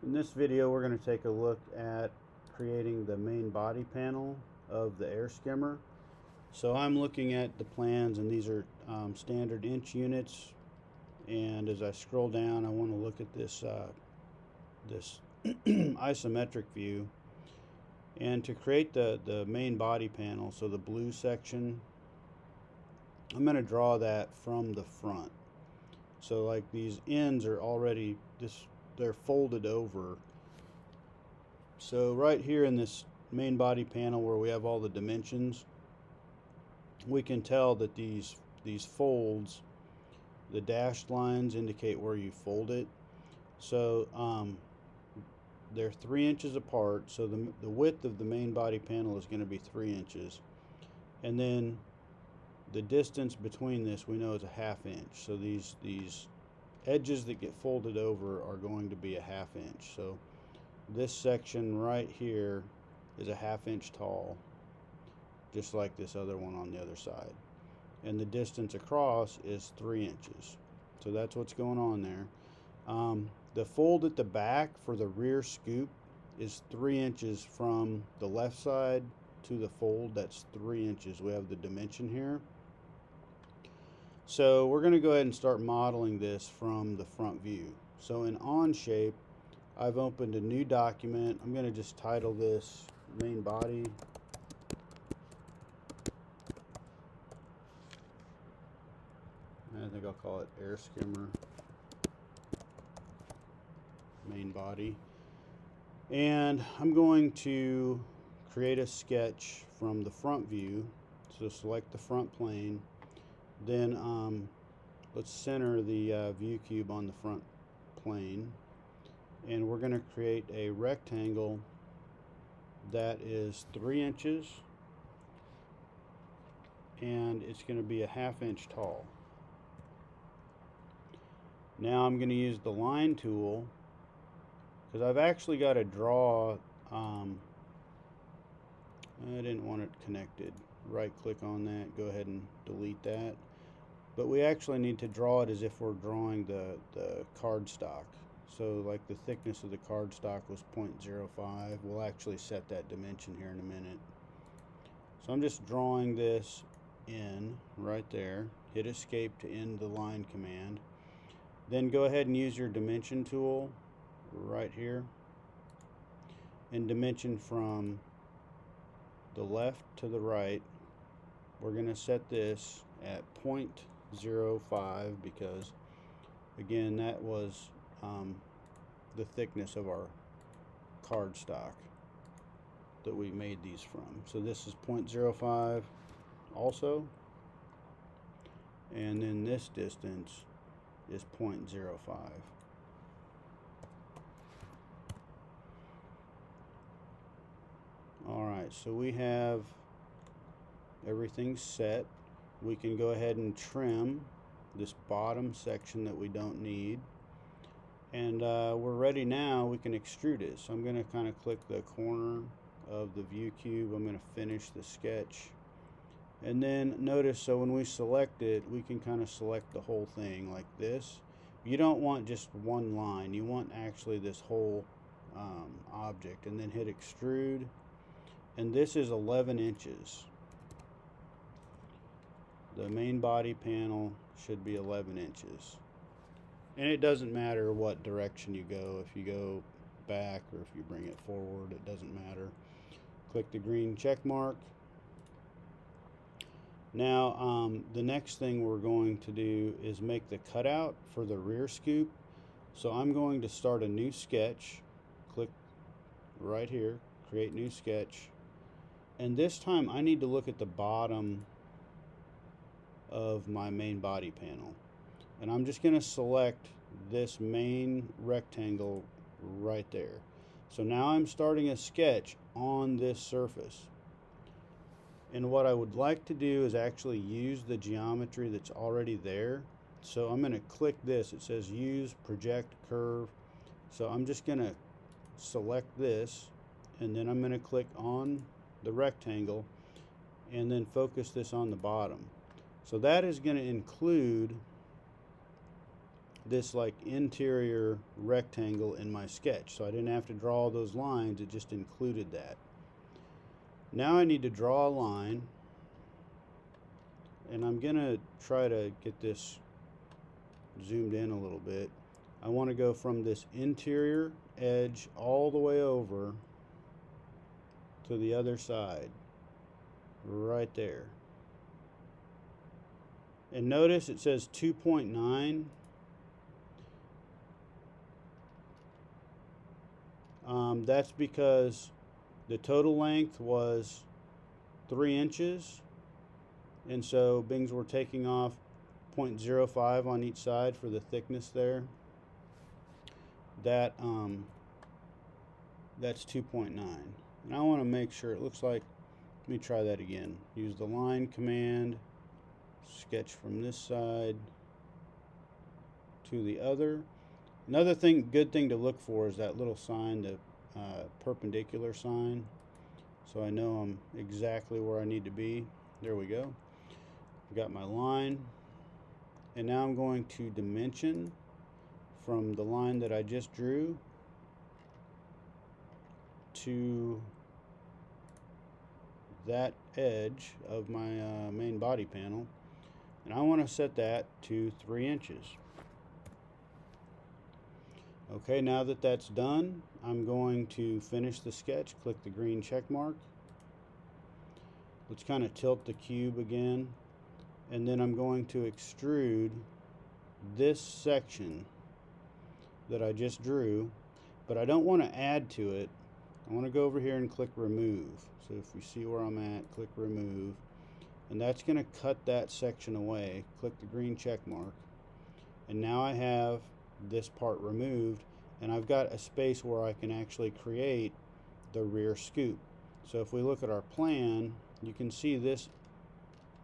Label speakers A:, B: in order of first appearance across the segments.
A: In this video, we're going to take a look at creating the main body panel of the Air Skimmer. So I'm looking at the plans, and these are standard inch units. And as I scroll down, I want to look at this this isometric view. And to create the main body panel, so the blue section, I'm going to draw that from the front. So like these ends are already they're folded over. So right here in this main body panel where we have all the dimensions, we can tell that these folds, the dashed lines indicate where you fold it. So they're 3 inches apart, so the width of the main body panel is going to be 3 inches, and then the distance between this we know is a 1/2 inch. So these edges that get folded over are going to be a 1/2 inch. So this section right here is a 1/2 inch tall, just like this other one on the other side, and the distance across is 3 inches. So that's what's going on there. The fold at the back for the rear scoop is 3 inches from the left side to the fold. That's 3 inches. We have the dimension here. So we're going to go ahead and start modeling this from the front view. So in Onshape, I've opened a new document. I'm going to just title this main body. I think I'll call it Air Skimmer main body. And I'm going to create a sketch from the front view. So select the front plane. Then let's center the view cube on the front plane, and we're going to create a rectangle that is 3 inches, and it's going to be a 1/2 inch tall. Now I'm going to use the line tool because I've actually got to draw. I didn't want it connected. Right click on that, go ahead and delete that. But we actually need to draw it as if we're drawing the cardstock. So like the thickness of the cardstock was 0.05. We'll actually set that dimension here in a minute. So I'm just drawing this in right there. Hit escape to end the line command. Then go ahead and use your dimension tool right here and dimension from the left to the right. We're going to set this at 0.05 because, again, that was the thickness of our cardstock that we made these from. So this is 0.05 also, and then this distance is 0.05. Alright, so we have everything set. We can go ahead and trim this bottom section that we don't need, and we're ready now. We can extrude it. So I'm going to kind of click the corner of the view cube. I'm going to finish the sketch, and then notice, so when we select it, we can kind of select the whole thing like this. You don't want just one line, you want actually this whole object, and then hit extrude, and this is 11 inches. The main body panel should be 11 inches. And it doesn't matter what direction you go. If you go back or if you bring it forward, it doesn't matter. Click the green check mark. Now the next thing we're going to do is make the cutout for the rear scoop. So I'm going to start a new sketch. Click right here, create new sketch. And this time I need to look at the bottom of my main body panel, and I'm just going to select this main rectangle right there. So now I'm starting a sketch on this surface, and what I would like to do is actually use the geometry that's already there. So I'm going to click this. It says use project curve, so I'm just going to select this, and then I'm going to click on the rectangle and then focus this on the bottom. So that is going to include this like interior rectangle in my sketch, so I didn't have to draw all those lines, it just included that. Now I need to draw a line, and I'm gonna try to get this zoomed in a little bit. I want to go from this interior edge all the way over to the other side, right there. And notice it says 2.9. That's because the total length was 3 inches, and so Bings were taking off 0.05 on each side for the thickness there. That's 2.9. And I want to make sure it looks like, let me try that again. Use the line command, sketch from this side to the other. Another good thing to look for is that little sign, the perpendicular sign, so I know I'm exactly where I need to be. There we go. I've got my line, and now I'm going to dimension from the line that I just drew to that edge of my main body panel, and I want to set that to 3 inches. Okay, now that that's done, I'm going to finish the sketch. Click the green check mark. Let's kind of tilt the cube again, and then I'm going to extrude this section that I just drew, but I don't want to add to it. I want to go over here and click remove. So if you see where I'm at, click remove, and that's going to cut that section away. Click the green check mark, and now I have this part removed, and I've got a space where I can actually create the rear scoop. So if we look at our plan, you can see this.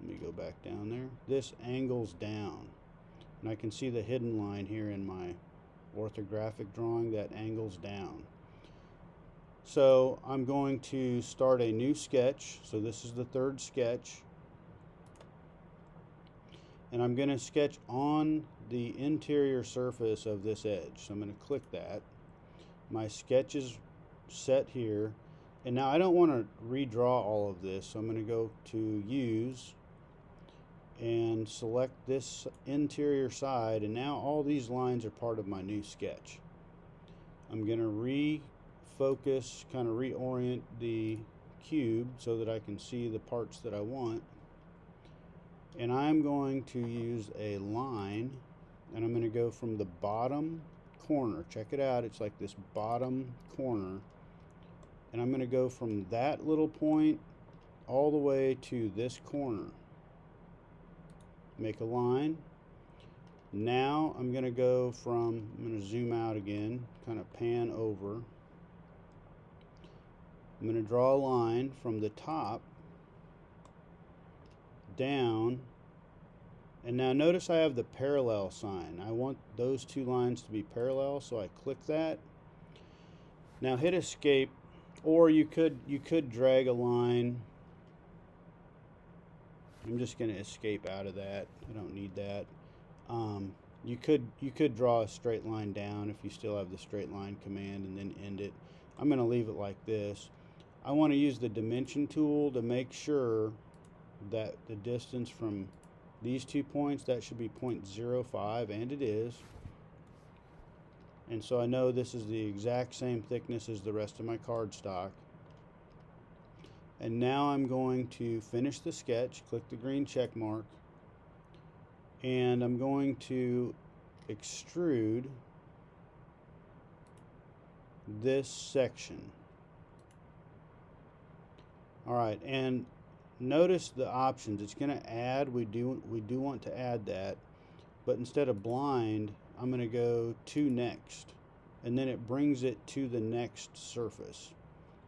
A: Let me go back down there. This angles down, and I can see the hidden line here in my orthographic drawing that angles down. So I'm going to start a new sketch. So this is the third sketch, and I'm going to sketch on the interior surface of this edge. So I'm going to click that. My sketch is set here, and now I don't want to redraw all of this, so I'm going to go to use and select this interior side, and now all these lines are part of my new sketch. I'm going to refocus, kind of reorient the cube so that I can see the parts that I want, and I'm going to use a line, and I'm going to go from the bottom corner. Check it out, it's like this bottom corner, and I'm going to go from that little point all the way to this corner. Make a line. Now I'm going to go from, I'm going to zoom out again, kind of pan over. I'm going to draw a line from the top down, and now notice I have the parallel sign. I want those two lines to be parallel, so I click that. Now hit escape, or you could drag a line. I'm just going to escape out of that. I don't need that. You could draw a straight line down if you still have the straight line command, and then end it. I'm going to leave it like this. I want to use the dimension tool to make sure that the distance from these 2 points, that should be 0.05, and it is. And so I know this is the exact same thickness as the rest of my cardstock. And now I'm going to finish the sketch, click the green check mark, and I'm going to extrude this section. Alright, and notice the options. It's going to add, we do want to add that, but instead of blind, I'm going to go to next, and then it brings it to the next surface,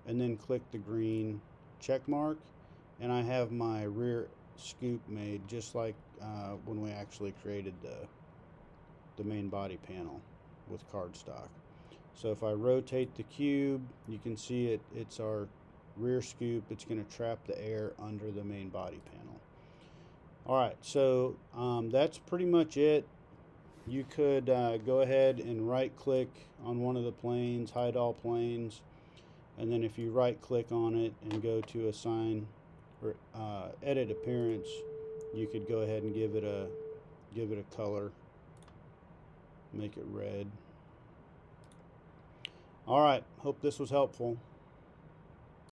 A: and then click the green check mark, and I have my rear scoop made just like when we actually created the main body panel with cardstock. So if I rotate the cube, you can see it's our rear scoop. It's going to trap the air under the main body panel. Alright, so that's pretty much it. you could go ahead and right click on one of the planes, hide all planes, and then if you right click on it and go to assign or edit appearance, you could go ahead and give it a color, make it red. Alright, hope this was helpful.